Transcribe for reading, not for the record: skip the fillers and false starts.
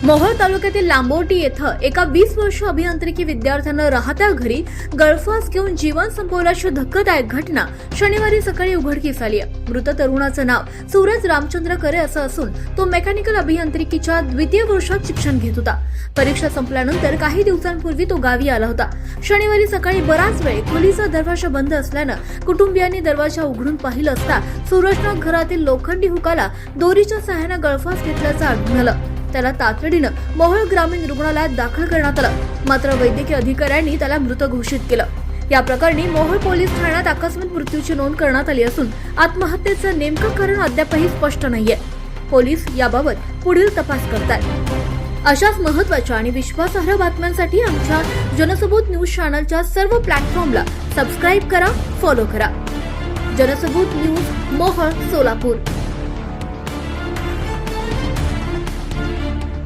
मोहोळ तालुक्यातील लांबोटी येथे एका 20 वर्ष अभियांत्रिकी विद्यार्थ्यानं राहत्या घरी गळफास घेऊन जीवन संपवल्याची धक्कादायक घटना शनिवारी सकाळी उघडकीस आली आहे। मृत तरुणाचं नाव सूरज रामचंद्र करे असं असून तो मेकॅनिकल अभियांत्रिकीच्या द्वितीय वर्षात शिक्षण घेत होता। परीक्षा संपल्यानंतर काही दिवसांपूर्वी तो गावी आला होता। शनिवारी सकाळी बराच वेळ खोलीचा दरवाजा बंद असल्यानं कुटुंबियांनी दरवाजा उघडून पाहिलं असता सूरजनं घरातील लोखंडी हुकाला दोरीच्या सहाय्यानं गळफास घेतल्याचं आढळून आलं। त्याला तातडीनं मोहोळ ग्रामीण रुग्णालयात दाखल करण्यात आलं, मात्र वैद्यकीय अधिकाऱ्यांनी त्याला मृत घोषित केलं। या प्रकरणी मोहोळ पोलीस ठाण्यात अकस्मात मृत्यूची नोंद करण्यात आली असून आत्महत्येचं नेमकं कारण अद्यापही स्पष्ट नाहीये। पोलीस याबाबत पुढील तपास करतात। अशाच महत्त्वाच्या आणि विश्वासार्ह बातम्यांसाठी आमच्या जनसबूत न्यूज चॅनलच्या सर्व प्लॅटफॉर्मला सबस्क्राईब करा, फॉलो करा। जनसबूत न्यूज, मोहोळ, सोलापूर।